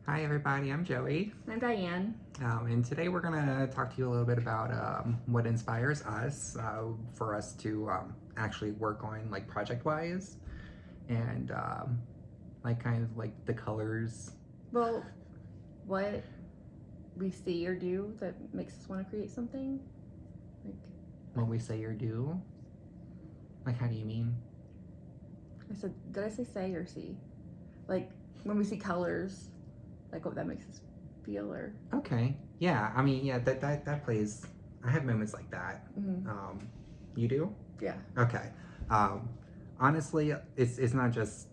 Hi everybody, I'm Joey, I'm Diane. and today we're gonna talk to you a little bit about what inspires us for us to actually work on like project-wise, and like kind of like the colors. Well, what we see or do that makes us want to create something? Like, When we say or do, like how do you mean? did I say or see? Like, when we see colors, like what that makes us feel or. Okay, yeah, I mean, yeah, that plays. I have moments like that. Mm-hmm. You do? Yeah. Okay. Um, Honestly, it's not just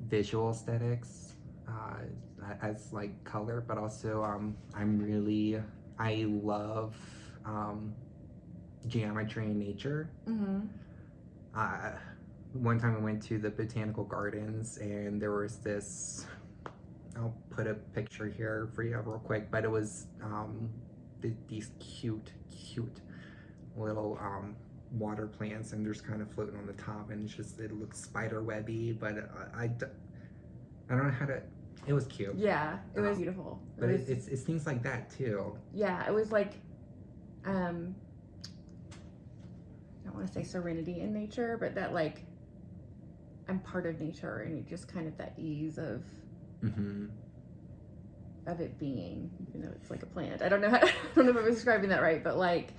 visual aesthetics as like color, but also I love geometry in nature. Mm-hmm. Uh, One time I went to the botanical gardens and there was this. I'll put a picture here for you real quick, but it was these cute little water plants, and they're just kind of floating on the top, and it looks spider webby, but I don't know how to. It was cute. Yeah, it was beautiful. But it's things like that too. Yeah, it was like, I don't want to say serenity in nature, but that like, I'm part of nature, and just kind of that ease of. Mm-hmm. Of it being, even though it's like a plant. I don't know how, I don't know if I'm describing that right, but like,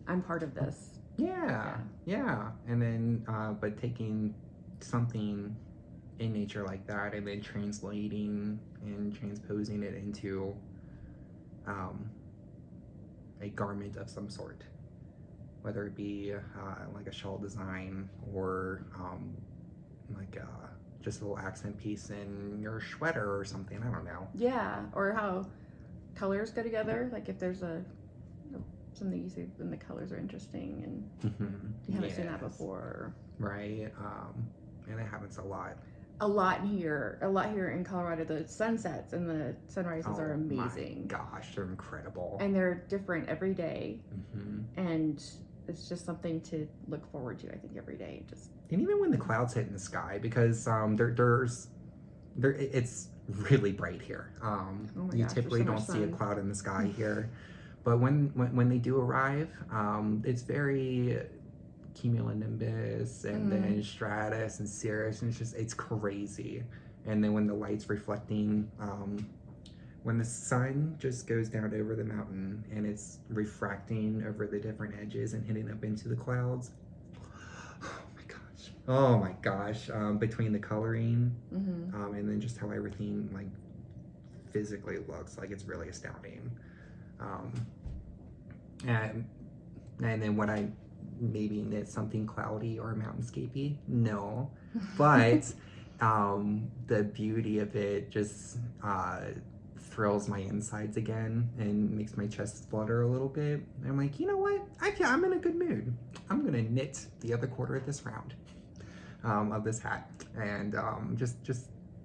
I'm part of this. Yeah. And then, but taking something in nature like that and then translating and transposing it into a garment of some sort, whether it be like a shawl design or like just a little accent piece in your sweater or something. I don't know. Yeah, or how colors go together. Like if there's something you see and the colors are interesting and you haven't seen that before. Right. And it happens a lot. A lot here in Colorado. The sunsets and the sunrises are amazing. My gosh, they're incredible. And they're different every day. Mm-hmm. And it's just something to look forward to, I think, every day. And even when the clouds hit in the sky, because it's really bright here. You typically don't see a cloud in the sky here, but when they do arrive, it's very cumulonimbus and then stratus and cirrus, and it's crazy. And then when the light's reflecting, when the sun just goes down over the mountain and it's refracting over the different edges and hitting up into the clouds. Oh my gosh! Between the coloring, and then just how everything like physically looks, like it's really astounding. And then what I maybe knit something cloudy or mountainscapey? No, but the beauty of it just thrills my insides again and makes my chest flutter a little bit. And I'm like, you know what? I'm in a good mood. I'm gonna knit the other quarter of this round. Of this hat and just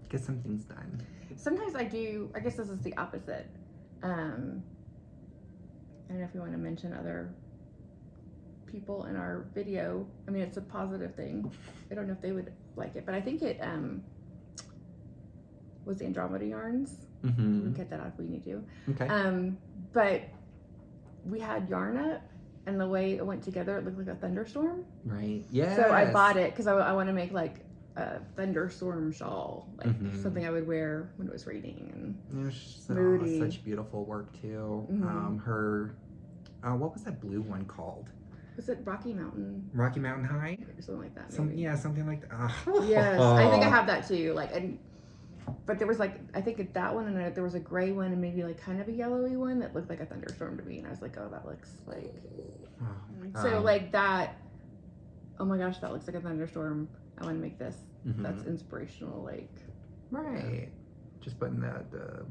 get some things done. Sometimes I guess this is the opposite. I don't know if you want to mention other people in our video. I mean, it's a positive thing. I don't know if they would like it, but I think it was the Andromeda yarns. Mm-hmm. We'll get that out if we need to. Okay. But we had yarn up, and the way it went together, it looked like a thunderstorm. Right. Yeah. So I bought it because I want to make like a thunderstorm shawl, like something I would wear when it was raining and moody. Such beautiful work too. Her, what was that blue one called? Was it Rocky Mountain? Rocky Mountain High? Or something like that. Something like that. Yes, I think I have that too. But there was like, I think that one, and there was a gray one, and maybe like kind of a yellowy one that looked like a thunderstorm to me, and I was like, oh, that looks like. So like that. Oh my gosh, that looks like a thunderstorm. I want to make this. That's inspirational, like. Right. Just putting the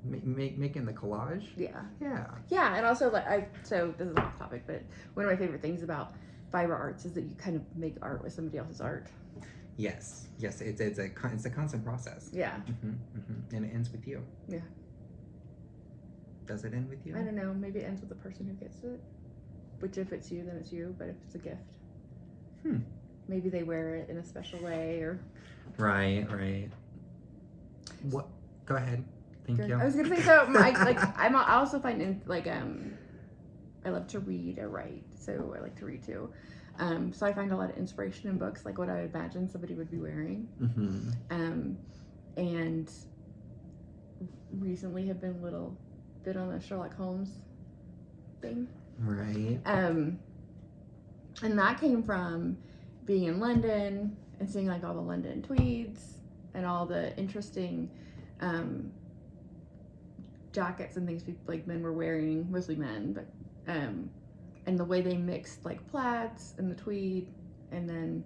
making the collage. Yeah, and also so this is off topic, but one of my favorite things about fiber arts is that you kind of make art with somebody else's art. Yes, it's a constant process. Yeah. And it ends with you. Yeah. Does it end with you? I don't know. Maybe it ends with the person who gets it. Which, if it's you, then it's you. But if it's a gift, maybe they wear it in a special way, or. Right. What? Go ahead. Thank Good. you. I was gonna say so. I also find I love to read or write, so I like to read too. So I find a lot of inspiration in books, like what I imagine somebody would be wearing. Mm-hmm. And recently have been a little bit on the Sherlock Holmes thing. Right. And that came from being in London and seeing like all the London tweeds and all the interesting jackets and things people, like men were wearing, mostly men, but and the way they mixed like plaids and the tweed, and then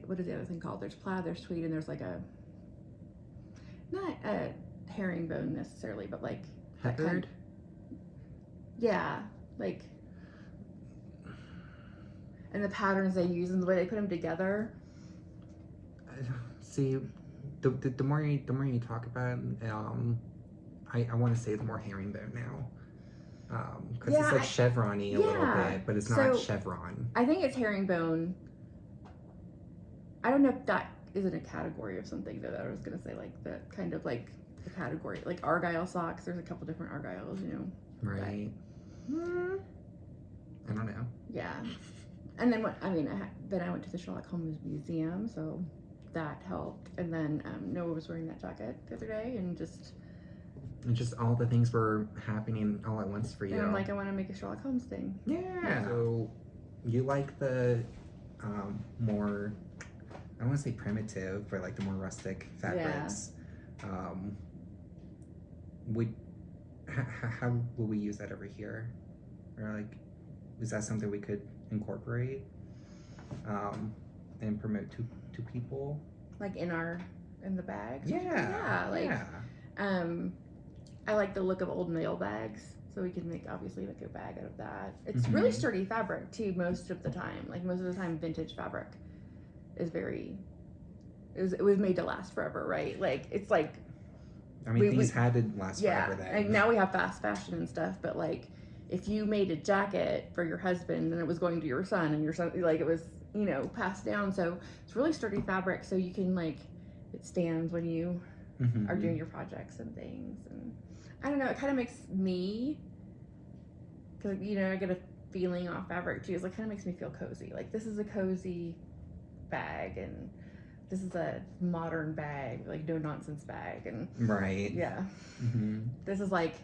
what is the other thing called? There's plaid, there's tweed, and there's like not a herringbone necessarily, but like that Heard? yeah, like, and the patterns they use and the way they put them together. See, the more you talk about it, I want to say the more herringbone now, because it's like chevron-y a little bit, but it's not chevron. I think it's herringbone. I don't know if that isn't a category of something though. That I was gonna say like the kind of like a category, like Argyle socks. There's a couple different Argyles, you know. Right. I don't know. Yeah. And then then I went to the Sherlock Holmes Museum, so that helped. And then Noah was wearing that jacket the other day, and just all the things were happening all at once for you. And I'm like, I want to make a Sherlock Holmes thing. Yeah. So you like the more, I don't want to say primitive, but like the more rustic fabrics. Yeah. How will we use that over here? Or like, is that something we could incorporate and promote to people? Like in the bags? Yeah. I like the look of old mail bags, so we can make a bag out of that. It's really sturdy fabric too most of the time. Like most of the time vintage fabric is it was made to last forever, right? Like it's like, I mean, things had to last forever then. And now we have fast fashion and stuff, but like if you made a jacket for your husband and it was going to your son, and your son, like it was, you know, passed down, so it's really sturdy fabric, so you can like, it stands when you are doing your projects and things. And I don't know, it kind of makes me, because you know, I get a feeling off fabric too, it's like kind of makes me feel cozy. Like this is a cozy bag, and this is a modern bag, like no nonsense bag, and right. Yeah. This is like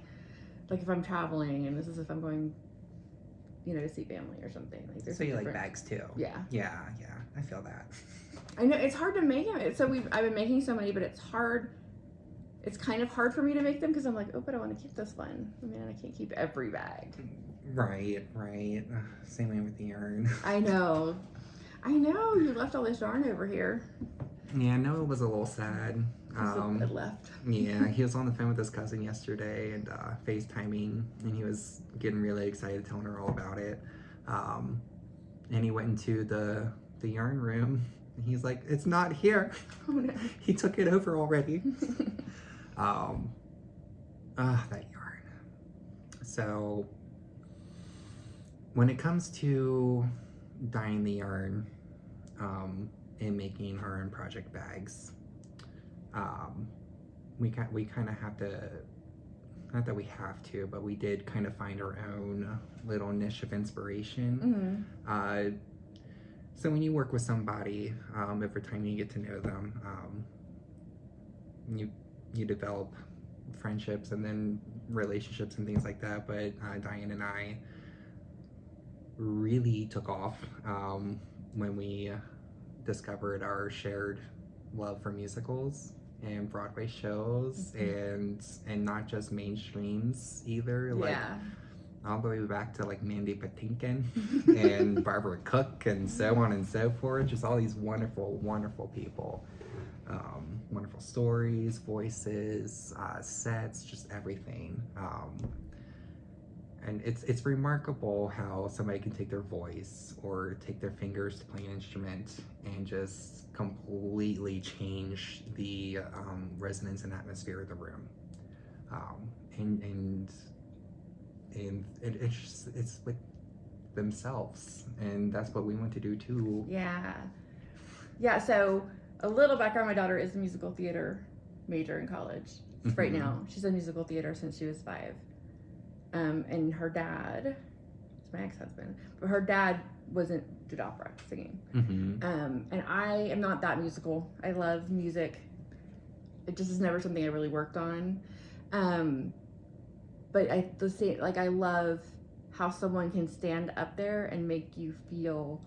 if I'm traveling, and this is if I'm going, you know, to see family or something. Like so you like bags too? Yeah. I feel that. I know it's hard to make them. So I've been making so many, but it's hard. It's kind of hard for me to make them because I'm like, oh, but I want to keep this one. I mean, I can't keep every bag. Right. Same way with the yarn. I know. You left all this yarn over here. Yeah, I know it was a little sad. It left. Yeah, he was on the phone with his cousin yesterday and FaceTiming, and he was getting really excited, telling her all about it. And he went into the yarn room, and he's like, "It's not here." Oh no. He took it over already. That yarn. So when it comes to dyeing the yarn and making our own project bags, we kind of have to, not that we have to, but we did kind of find our own little niche of inspiration. So when you work with somebody, every time you get to know them, you develop friendships and then relationships and things like that. But Diane and I really took off when we discovered our shared love for musicals and Broadway shows, and not just mainstreams either. Like all the way back to like Mandy Patinkin and Barbara Cook and so on and so forth. Just all these wonderful, wonderful people. Wonderful stories, voices, sets, just everything. And it's remarkable how somebody can take their voice or take their fingers to play an instrument and just completely change the resonance and atmosphere of the room. And it's with themselves, and that's what we want to do too. Yeah. Yeah, so a little background, my daughter is a musical theater major in college. Right now, she's in musical theater since she was 5. And her dad, it's my ex-husband, but her dad did opera singing. And I am not that musical. I love music. It just is never something I really worked on. But I love how someone can stand up there and make you feel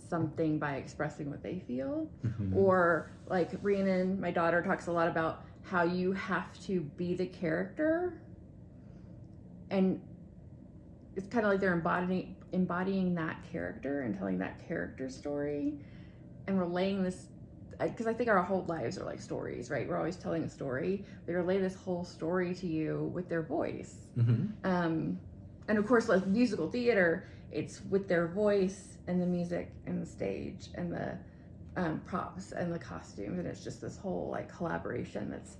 something by expressing what they feel. Or like Rhiannon, my daughter, talks a lot about how you have to be the character, and it's kind of like they're embodying that character and telling that character story and relaying this, because I think our whole lives are like stories, right? We're always telling a story. They relay this whole story to you with their voice. And of course, like musical theater, it's with their voice and the music and the stage and the props and the costumes, and it's just this whole like collaboration that's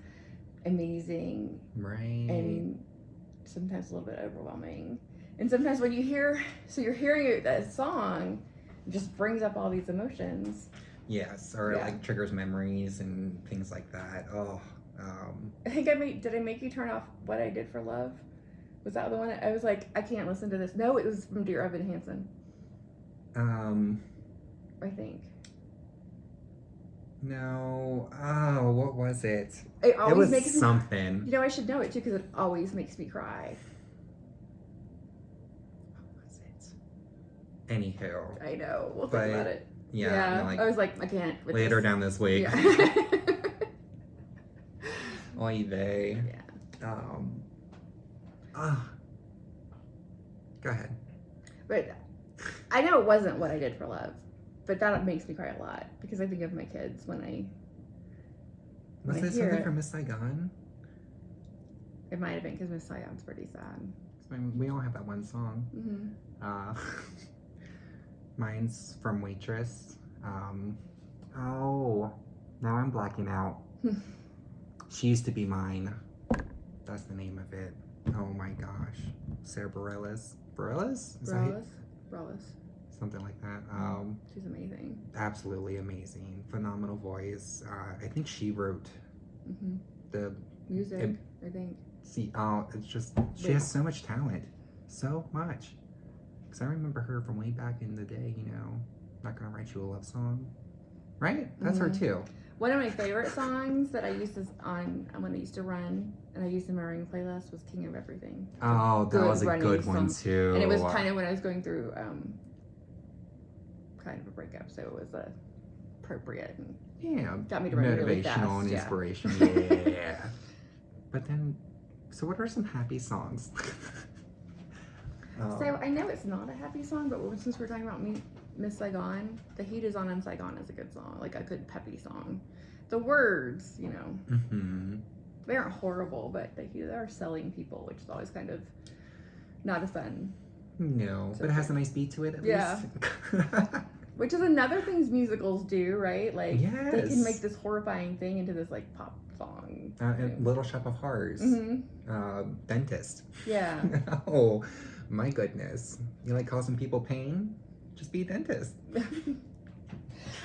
amazing, right? And sometimes a little bit overwhelming. And sometimes when you're hearing that song, it just brings up all these emotions. Yes, or like triggers memories and things like that. I think did I make you turn off What I Did for Love? Was that the one? I was like, I can't listen to this. No, it was from Dear Evan Hansen. I think. No. Oh, what was it? It always was makes something. You know, I should know it too because it always makes me cry. What was it? Anywho. I know. We'll think about it. Yeah. I was like, I can't. Later down this week. Yeah. Oy vey. Yeah. Go ahead. But I know it wasn't What I Did for Love, but that makes me cry a lot because I think of my kids when I. Was it something from Miss Saigon? It might have been because Miss Saigon's pretty sad. I mean, we all have that one song. Mine's from Waitress. Now I'm blacking out. She Used to Be Mine. That's the name of it. Oh my gosh. Sarah Bareilles. Bareilles? Bareilles. Something like that. She's amazing. Absolutely amazing. Phenomenal voice. I think she wrote the music, I think. It's just, she has so much talent. So much. Because I remember her from way back in the day, Not Gonna Write You a Love Song. Right? That's her too. One of my favorite songs that I used when I used to run, and I used in my running playlist, was King of Everything. Oh, that was a good one too. And it was kind of when I was going through kind of a breakup, so it was appropriate. And got me to run really fast. Motivational and inspiration. Yeah. But then, so what are some happy songs? So I know it's not a happy song, but since we're talking about Miss Saigon, The Heat Is On in Saigon is a good song, like a good peppy song. The words, they aren't horrible, but they are selling people, which is always kind of not as fun. No, but it has a nice beat to it at least. Which is another thing musicals do, right? Like, yes. They can make this horrifying thing into this like pop song. Little Shop of Horrors. Dentist. Yeah. Oh, my goodness. You like causing people pain? Just be a dentist.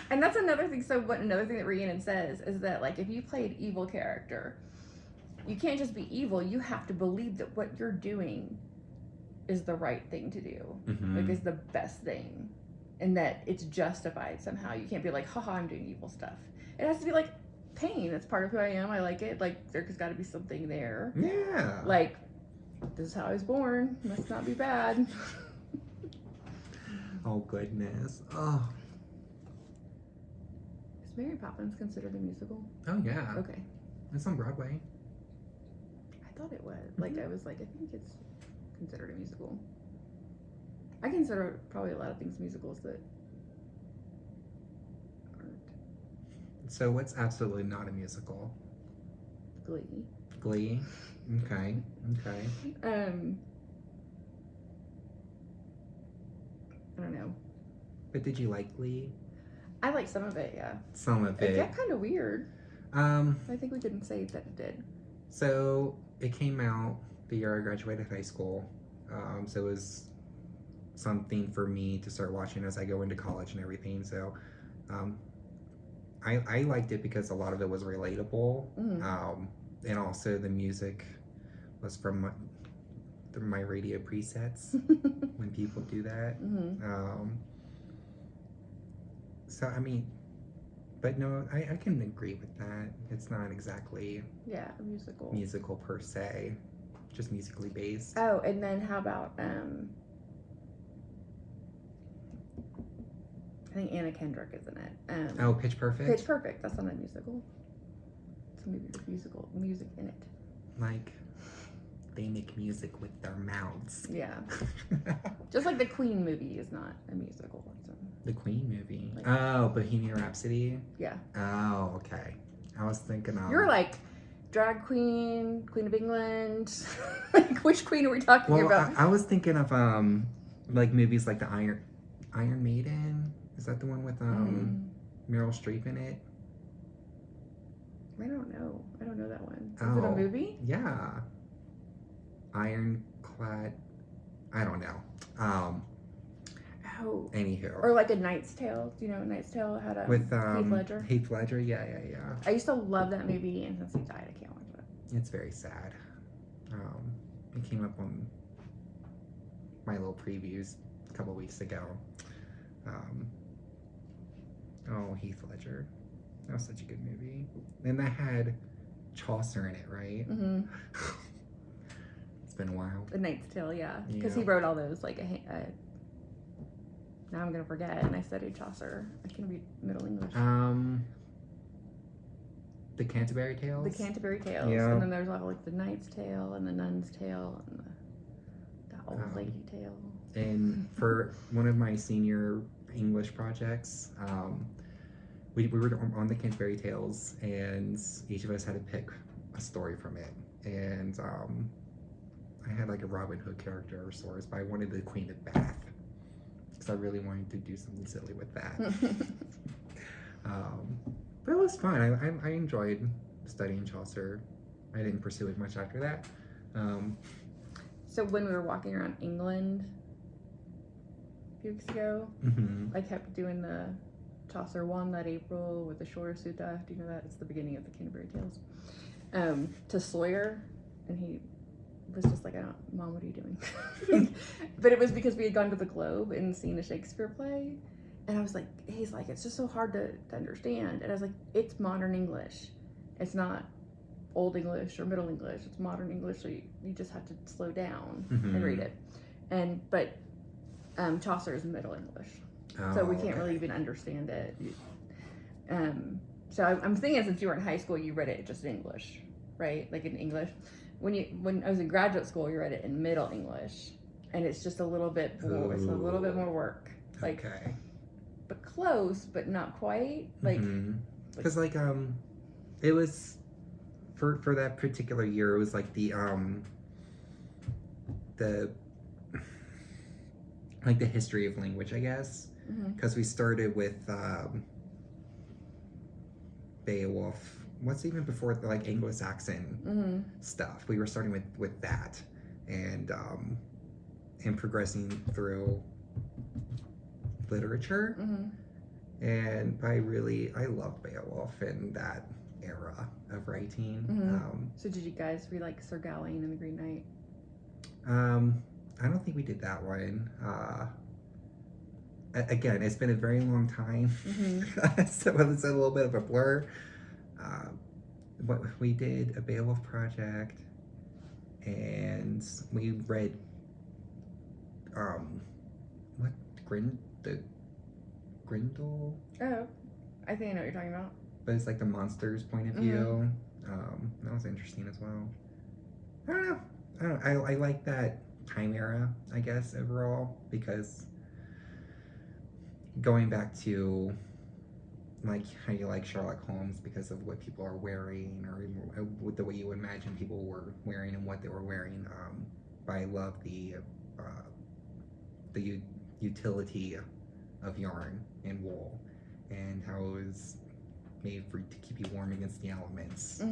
And that's another thing. So another thing that Rhiannon says is that, like, if you play an evil character, you can't just be evil. You have to believe that what you're doing is the right thing to do. Like, is the best thing. And that it's justified somehow. You can't be like, haha, I'm doing evil stuff. It has to be like pain. That's part of who I am. I like it. Like, there's got to be something there. Yeah. Like, this is how I was born. Must not be bad. Oh, goodness. Oh. Is Mary Poppins considered a musical? Oh, yeah. Okay. It's on Broadway. I thought it was. Like, I was like, I think it's considered a musical. I consider probably a lot of things musicals that aren't. So what's absolutely not a musical? Glee. Glee. Okay. I don't know. But did you like Glee? I like some of it, yeah. Some of it. It got kind of weird. I think we didn't say that it did. So it came out the year I graduated high school. So it was something for me to start watching as I go into college and everything. So I liked it because a lot of it was relatable, and also the music was from my radio presets when people do that. So I mean, but no, I can agree with that. It's not exactly a musical per se, just musically based. Oh, and then how about I think Anna Kendrick is in it. Oh, Pitch Perfect. Pitch Perfect. That's not a musical. It's a movie with music in it. Like, they make music with their mouths. Yeah. Just like the Queen movie is not a musical. So. The Queen movie. Like, oh, Bohemian Rhapsody. Yeah. Oh, okay. I was thinking of. You're like drag queen, Queen of England. Like, which queen are we talking about? I was thinking of like movies like the Iron Maiden. Is that the one with Meryl Streep in it? I don't know. I don't know that one. Is it a movie? Yeah. Ironclad. I don't know. Anywho. Or like A Knight's Tale. Do you know A Knight's Tale had with Heath Ledger? Heath Ledger, yeah. I used to love that movie, and since he died, I can't watch it. It's very sad. It came up on my little previews a couple weeks ago. Heath Ledger. That was such a good movie. And that had Chaucer in it, right? It's been a while. A Knight's Tale, yeah. Because he wrote all those, like, now I'm going to forget, and I studied Chaucer. I can read Middle English. The Canterbury Tales? The Canterbury Tales. Yeah. And then there's all, like, the Knight's Tale, and the Nun's Tale, and the Old Lady Tale. And for one of my senior English projects, we were on the Canterbury Tales, and each of us had to pick a story from it. And I had like a Robin Hood character of sorts, but I wanted the Queen of Bath because I really wanted to do something silly with that. But it was fun. I enjoyed studying Chaucer. I didn't pursue it much after that. So when we were walking around England a few weeks ago, I kept doing the Chaucer won that April with the Shore Suta. Do you know that? It's the beginning of the Canterbury Tales. To Sawyer, and he was just like, Mom, what are you doing? But it was because we had gone to the Globe and seen a Shakespeare play. And I was like, he's like, it's just so hard to understand. And I was like, it's modern English. It's not Old English or Middle English. It's modern English. So you just have to slow down and read it. But Chaucer is Middle English. So we can't really even understand it. So I'm thinking since you were in high school, you read it just in English, right? Like in English. When I was in graduate school, you read it in Middle English, and it's just a little bit more. It's a little bit more work. Like, but close, but not quite. Like, because it was for that particular year. It was like the history of language, I guess. Because we started with Beowulf. What's even before the like Anglo-Saxon stuff? We were starting with that, and progressing through literature. And I loved Beowulf and that era of writing. So did you guys read like Sir Gawain and the Green Knight? I don't think we did that one. Again, it's been a very long time, so it's a little bit of a blur. What we did a Beowulf project, and we read the Grendel. Oh, I think I know what you're talking about. But it's like the monster's point of view. That was interesting as well. I don't know. I like that time era, I guess, overall, because going back to like how you like Sherlock Holmes because of what people are wearing, or with the way you imagine people were wearing and what they were wearing. But I love the utility of yarn and wool, and how it was made to keep you warm against the elements,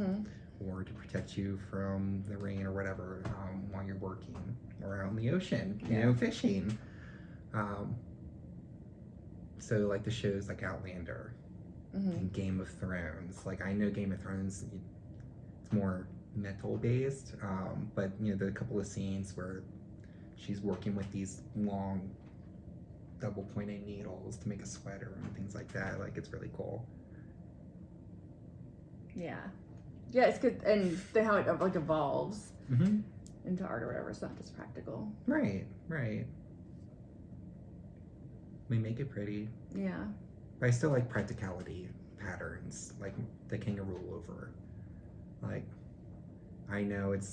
or to protect you from the rain or whatever while you're working or out in the ocean, fishing. So like the shows like Outlander, in Game of Thrones. Like, I know Game of Thrones, it's more metal based, but you know, there are a couple of scenes where she's working with these long double pointed needles to make a sweater and things like that. Like, it's really cool. Yeah. Yeah, it's good. And then how it like evolves Mm-hmm. into art or whatever. It's not just practical. Right. We make it pretty. Yeah. But I still like practicality patterns, like the kangaroo over. Like, I know it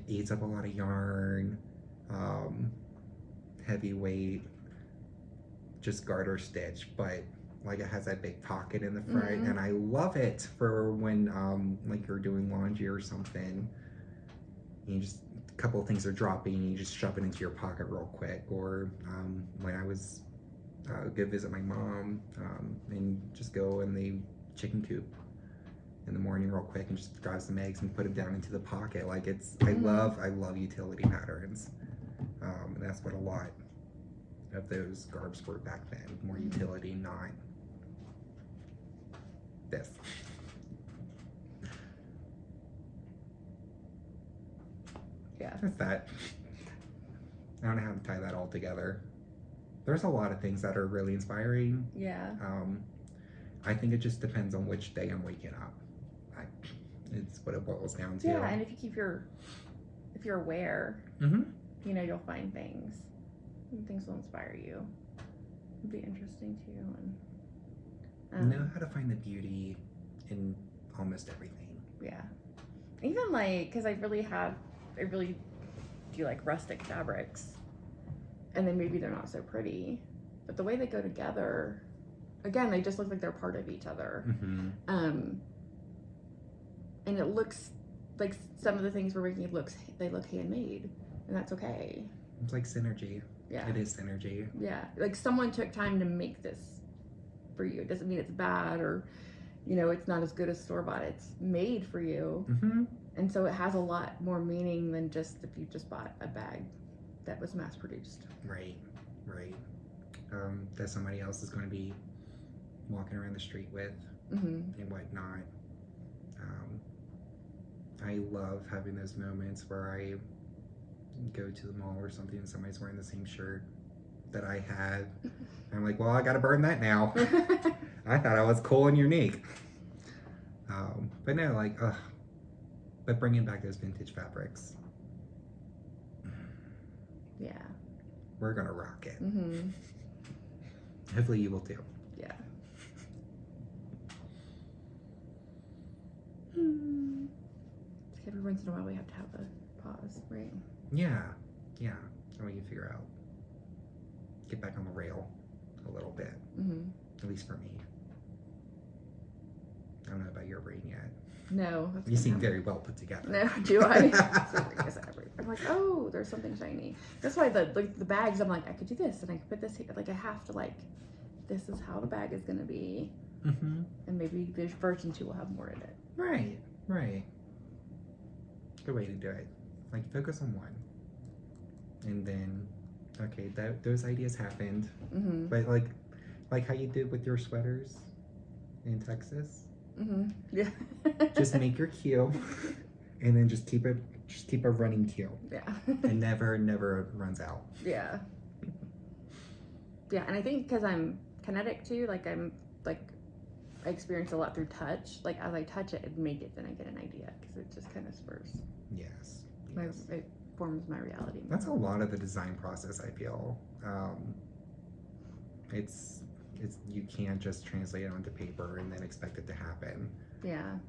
eats up a lot of yarn, heavyweight, just garter stitch, but like it has that big pocket in the front, and I love it for when like you're doing laundry or something. You just a couple of things are dropping, and you just shove it into your pocket real quick. Or when I was go visit my mom and just go in the chicken coop in the morning real quick and just grab some eggs and put them down into the pocket. Like, it's I love utility patterns, and that's what a lot of those garbs were back then. More utility, not this. Yeah. That's that. I don't know how to tie that all together. There's a lot of things that are really inspiring. Yeah. I think it just depends on which day I'm waking up. It's what it boils down to. Yeah, and if you're aware, Mm-hmm. you know, you'll find things. And things will inspire you. It'd be interesting too. And Know how to find the beauty in almost everything. yeah. Even like, because I really do like rustic fabrics. And then maybe they're not so pretty. But the way they go together, again, they just look like they're part of each other. Mm-hmm. And it looks like some of the things we're making they look handmade. And that's okay. It's like synergy. Yeah. It is synergy. Yeah. Like someone took time to make this for you. It doesn't mean it's bad or, you know, it's not as good as store-bought. It's made for you. Mm-hmm. And so it has a lot more meaning than just if you just bought a bag that was mass-produced. Right. That somebody else is going to be walking around the street with and whatnot. I love having those moments where I go to the mall or something and somebody's wearing the same shirt that I had. I'm like, well, I gotta burn that now. I thought I was cool and unique. But no, like, but bringing back those vintage fabrics. Yeah. We're gonna rock it. Mm-hmm. Hopefully you will too. Yeah. Every once in a while we have to have a pause, right? Yeah. And we can figure out, get back on the rail a little bit. Mm-hmm. At least for me. I don't know about your brain yet. No. You seem very well put together. No, do I? I'm like, oh, there's something shiny. That's why the bags, I'm like, I could do this and I could put this here. Like, I have to, like, this is how the bag is going to be. Mm-hmm. And maybe version 2 will have more in it. Right. Good way to do it. Like, focus on one. And then, okay, those ideas happened. Mm-hmm. But, like how you did with your sweaters in Texas. Mm-hmm. Yeah. Just make your queue. And then just keep a running queue. Yeah. And never runs out. Yeah. Yeah, and I think because I'm kinetic too, I experience a lot through touch. Like, as I touch it and make it, then I get an idea because it just kind of spurs. Yes. It forms my reality. That's a lot of the design process, I feel. It's you can't just translate it onto paper and then expect it to happen. Yeah.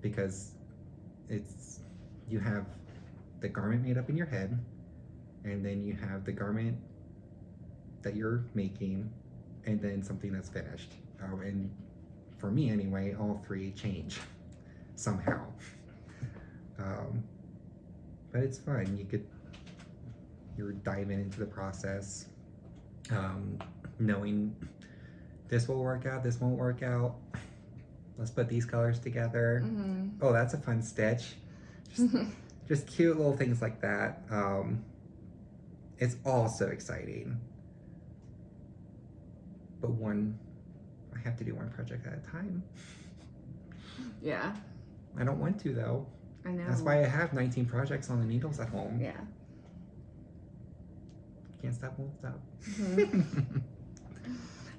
Because you have the garment made up in your head, and then you have the garment that you're making, and then something that's finished. And for me anyway, all three change somehow. But it's fun. You're diving into the process, knowing this will work out, this won't work out. Let's put these colors together. Mm-hmm. Oh, that's a fun stitch. Just cute little things like that. It's all so exciting. But one I have to do one project at a time. Yeah. I don't want to though. I know. That's why I have 19 projects on the needles at home. Yeah. Can't stop, won't stop. Mhm.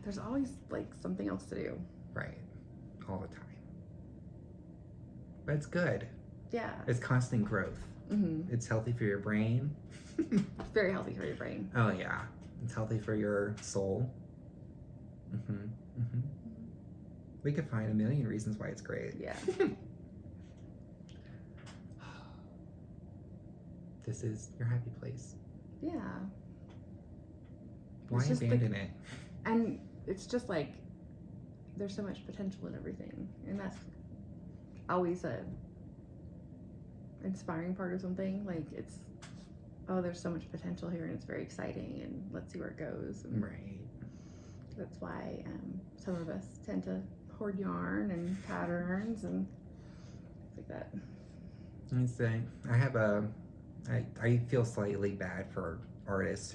There's always like something else to do. Right. All the time. But it's good. Yeah. It's constant growth. Mm-hmm. It's healthy for your brain. It's very healthy for your brain. Oh yeah. It's healthy for your soul. Mm-hmm. Mm-hmm. We could find a million reasons why it's great. Yeah. This is your happy place. Yeah. Why It's just abandon it? And it's just like there's so much potential in everything, and that's always a inspiring part of something. Like it's, oh, there's so much potential here, and it's very exciting, and let's see where it goes. And Right. that's why some of us tend to hoard yarn and patterns and things like that. It's, I feel slightly bad for artists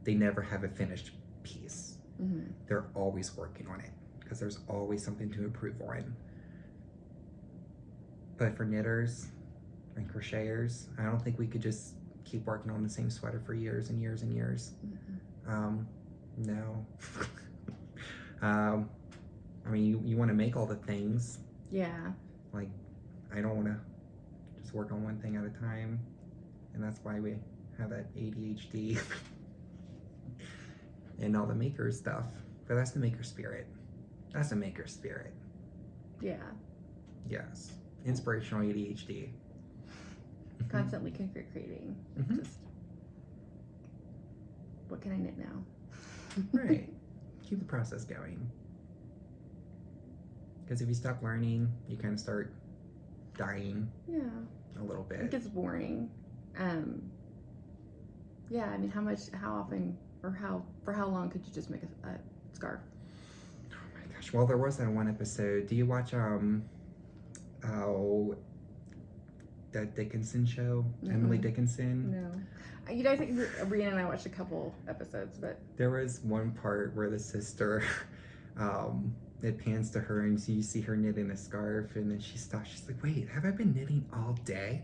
they never have a finished piece. Mm-hmm. They're always working on it because there's always something to improve on. But for knitters and crocheters, I don't think we could just keep working on the same sweater for years and years and years. Mm-hmm. No. I mean, you want to make all the things. Yeah. Like, I don't want to just work on one thing at a time. And that's why we have that ADHD and all the maker stuff. But that's the maker spirit. That's the maker spirit. Yeah. Yes. Inspirational ADHD. Constantly creating. Mhm. Just what can I knit now? Right. Keep the process going. Because if you stop learning, you kind of start dying Yeah. a little It bit. gets boring. Yeah, I mean, how often, or for how long could you just make a scarf? Oh my gosh. Well, there was that one episode. Do you watch that Dickinson show? Emily Mm-mm. Dickinson? No. You know, I think Rena and I watched a couple episodes, but There was one part where the sister, it pans to her and you see her knitting a scarf, and then she stops. She's like, "Wait, have I been knitting all day?"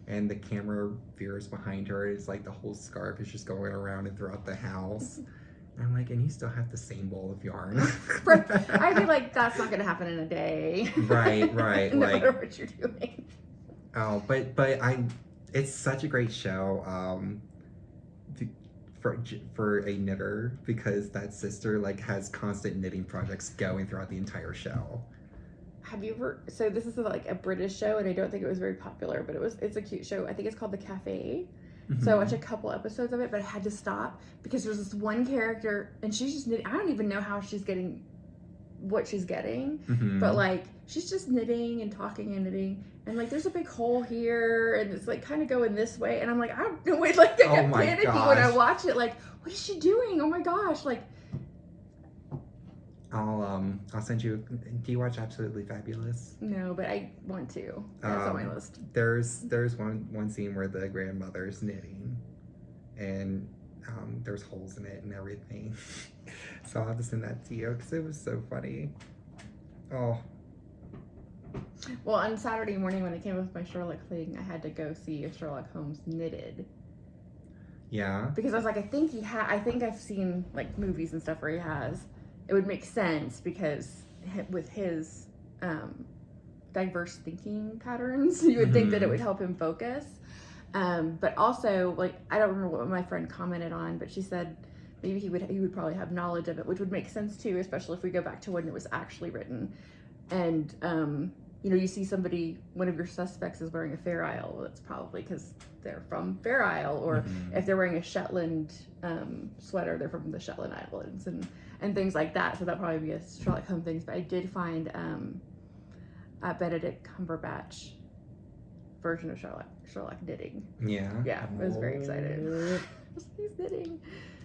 And the camera veers behind her. It's like the whole scarf is just going around and throughout the house. And I'm like, and you still have the same ball of yarn. I feel like that's not going to happen in a day. Right. No Like, matter what you're doing. oh, but it's such a great show. For a knitter, because that sister like has constant knitting projects going throughout the entire show. Have you ever? So this is like a British show, and I don't think it was very popular, but it's a cute show. I think it's called The Cafe. So I watched a couple episodes of it, but I had to stop because there's this one character, and she's just knitting. I don't even know how she's getting what she's getting, Mhm. but like she's just knitting and talking and knitting, and like there's a big hole here, and it's like kind of going this way, and I'm like, I don't know, wait, like I Oh get my panicky when I gosh. watch it. Like, what is she doing? Oh my gosh! Like, I'll send you. Do you watch Absolutely Fabulous? no, but I want to. That's on my list. There's one scene where the grandmother's knitting, and there's holes in it and everything. So I'll have to send that to you because it was so funny. Oh, Well, on Saturday morning when I came up with my Sherlock thing, I had to go see if Sherlock Holmes knitted yeah. because I was like, I think I've seen like movies and stuff where he has. It would make sense because with his diverse thinking patterns, you would think that it would help him focus. But also, like, I don't remember what my friend commented on, but she said maybe he would probably have knowledge of it, which would make sense too, especially if we go back to when it was actually written. And you know, you see one of your suspects is wearing a Fair Isle. Well, that's probably because they're from Fair Isle, or if they're wearing a Shetland sweater, they're from the Shetland Islands, and things like that. So that'd probably be a Sherlock Holmes thing. But I did find a Benedict Cumberbatch version of Sherlock knitting. Yeah. Yeah, I was very excited. He's knitting.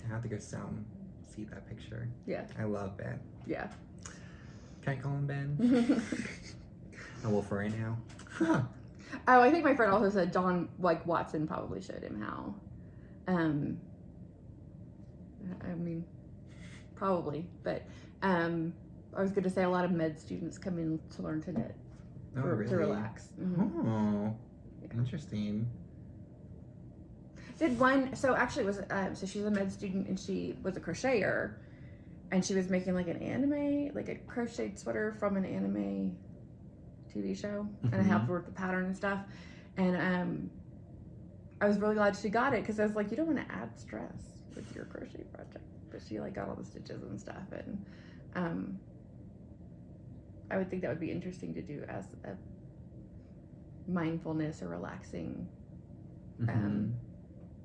I have to go see that picture. Yeah. I love Ben. Yeah. Can I call him Ben? Oh, well, for right now. Huh. Oh, I think my friend also said John Watson probably showed him how. I mean, probably, but I was going to say a lot of med students come in to learn to knit Oh, really? to relax. Mhm. Oh, interesting. Did one, so actually it was, so she's a med student and she was a crocheter and she was making like an anime, like a crocheted sweater from an anime TV show, and I helped her with the pattern and stuff. And I was really glad she got it because I was like, you don't want to add stress with your crochet project. But she like got all the stitches and stuff, and I would think that would be interesting to do as a mindfulness or relaxing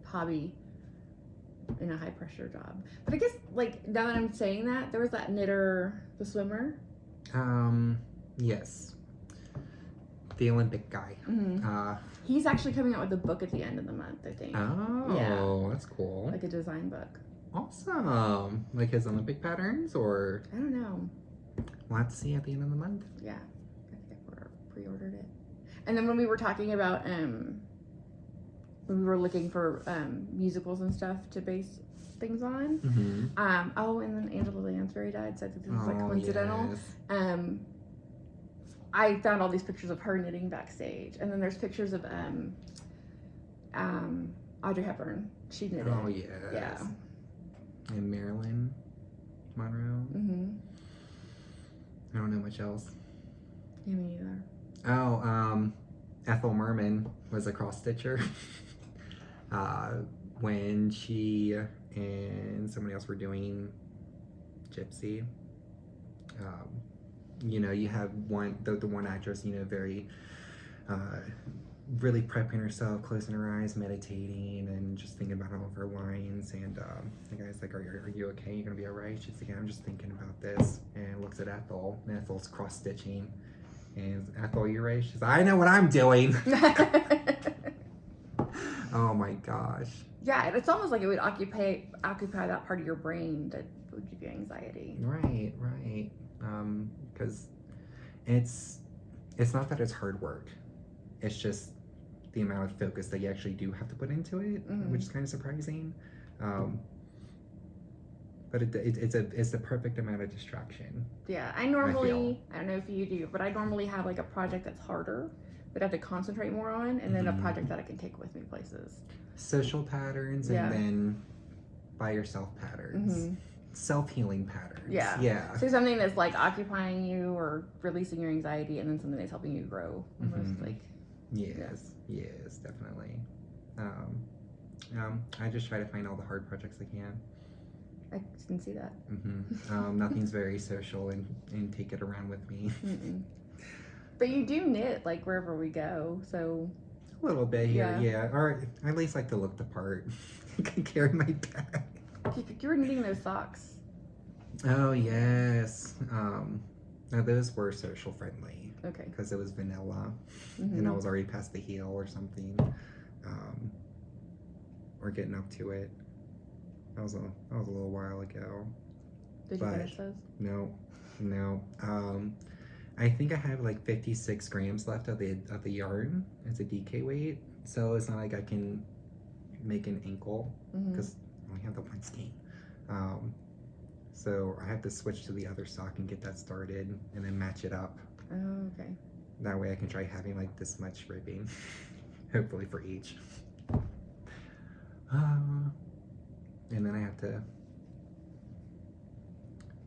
hobby in a high pressure job. But I guess like now that I'm saying that, there was that knitter, the swimmer. Yes. The Olympic guy. He's actually coming out with a book at the end of the month, I think. Oh, Yeah. That's cool. Like a design book. Awesome. Like his Olympic patterns, or I don't know. we'll have to see at the end of the month. Yeah, I think I pre-ordered it. And then when we were talking about when we were looking for musicals and stuff to base things on, oh, and then Angela Lansbury died, said that this was like coincidental. Yes. I found all these pictures of her knitting backstage, and then there's pictures of Audrey Hepburn. She knitted. Oh yes. Yeah. And Marilyn Monroe. I don't know much else. Yeah, me either. Oh, Ethel Merman was a cross stitcher. When she and somebody else were doing Gypsy. You know, you have the one actress, you know, very really prepping herself, closing her eyes, meditating, and just thinking about all of her lines. And the guy's like, are you okay? You gonna be all right? She's like, yeah, I'm just thinking about this. And looks at Ethel, and Ethel's cross stitching. And Ethel, you right? She's like, I know what I'm doing. Oh my gosh. Yeah, it's almost like it would occupy that part of your brain that would give you anxiety. Right. Because it's not that it's hard work. It's just the amount of focus that you actually do have to put into it, which is kind of surprising. But it's the perfect amount of distraction. Yeah, I don't know if you do, but I normally have like a project that's harder that I have to concentrate more on, and then a project that I can take with me places. Social patterns, and then by yourself patterns. Self-healing patterns. Yeah. So something that's like occupying you or releasing your anxiety, and then something that's helping you grow. Almost like. Yes, definitely. I just try to find all the hard projects I can. I can see that. Nothing's very social and take it around with me. But you do knit like wherever we go, so. A little bit here, yeah. Or I at least like to look the part. I can carry my bag. You were knitting those socks. Oh yes. Now those were social friendly. Okay. Because it was vanilla, and I was already past the heel or something, or getting up to it. That was a little while ago. Did you finish those? No. I think I have like 56 grams left of the yarn. It's a DK weight, so it's not like I can make an ankle because I only have the one skein. So I have to switch to the other sock and get that started, and then match it up. Oh, okay. That way I can try having like this much ribbing, hopefully for each. And then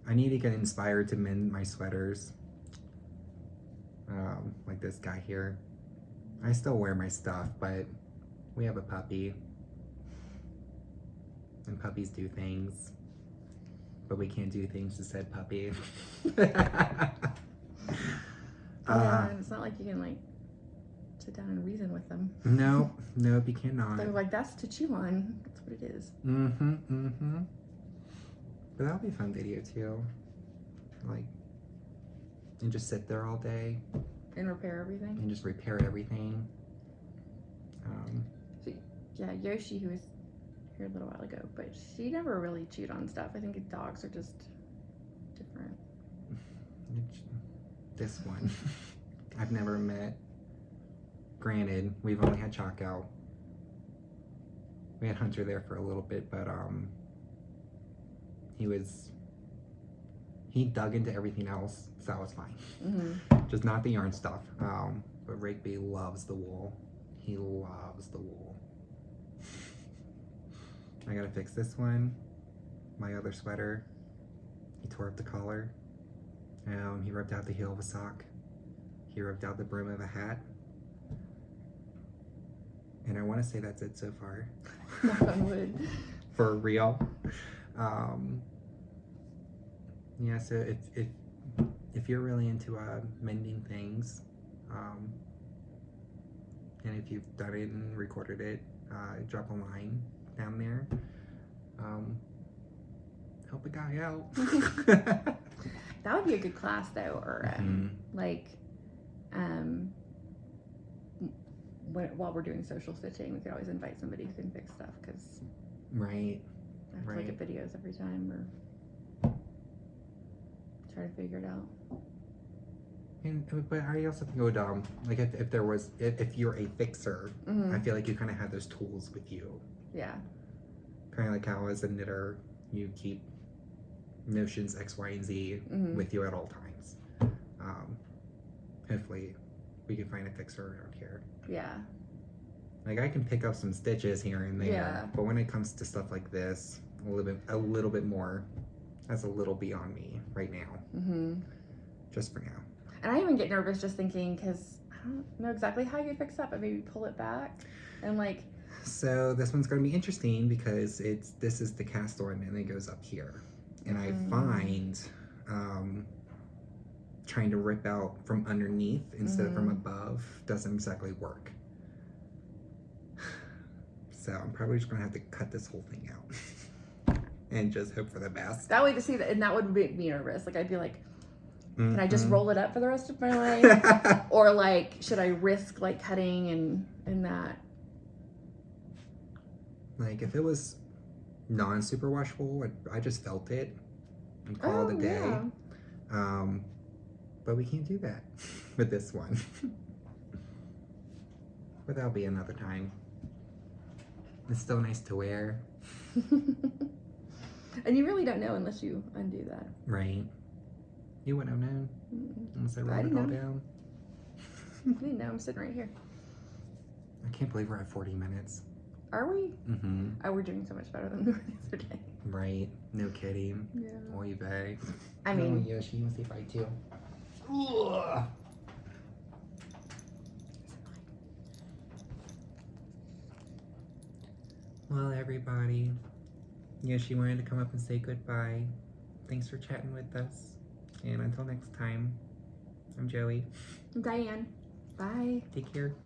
I need to get inspired to mend my sweaters. Like this guy here. I still wear my stuff, but we have a puppy. And puppies do things. But we can't do things to said puppy. It's not like you can like sit down and reason with them. Nope, you cannot. They're like, that's to chew on. That's what it is. But that'll be a fun video too. Like, and just sit there all day. And repair everything. And just repair everything. Yeah, Yoshi, who was here a little while ago, but she never really chewed on stuff. I think dogs are just different. This one, I've never met. Granted, we've only had Chalk out. We had Hunter there for a little bit, but he He dug into everything else, so that was fine. Mm-hmm. Just not the yarn stuff. But Rigby loves the wool. He loves the wool. I gotta fix this one. My other sweater. He tore up the collar. He ripped out the heel of a sock. He ripped out the brim of a hat. And I want to say that's it so far. Knock on wood. For real. Yeah, so if you're really into mending things, and if you've done it and recorded it, drop a line down there. Help a guy out. That would be a good class though, or while we're doing social stitching, we could always invite somebody who can fix stuff, because Right. I have to look at videos every time or try to figure it out. But I also think it would like if you're a fixer, I feel like you kind of have those tools with you. Yeah. Kind of like how as a knitter you keep notions X, Y, and Z with you at all times. Hopefully we can find a fixer around here. Yeah. Like I can pick up some stitches here and there, but when it comes to stuff like this, a little bit more, that's a little beyond me right now. Just for now. And I even get nervous just thinking, because I don't know exactly how you fix that, but maybe pull it back and like. So this one's going to be interesting because this is the cast on and it goes up here, and I find trying to rip out from underneath instead of from above doesn't exactly work. So I'm probably just going to have to cut this whole thing out and just hope for the best. That way to see that, and that would make me nervous. Like I'd be like, can I just roll it up for the rest of my life? Or like, should I risk like cutting and that? Like if it was non-super washable, I just felt it and call it a day. Yeah. But we can't do that with this one. But that'll be another time. It's still nice to wear. And you really don't know unless you undo that. Right. You wouldn't have known unless I wrote it all down. I didn't know. I'm sitting right here. I can't believe we're at 40 minutes. Are we? Mm-hmm. Oh, we're doing so much better than we were the other day. Right. No kidding. Yeah. Oy vey. I mean. Oh, Yoshi, you want to say bye too? Ugh. Well, everybody, Yoshi wanted to come up and say goodbye. Thanks for chatting with us. And until next time, I'm Joey. I'm Diane. Bye. Take care.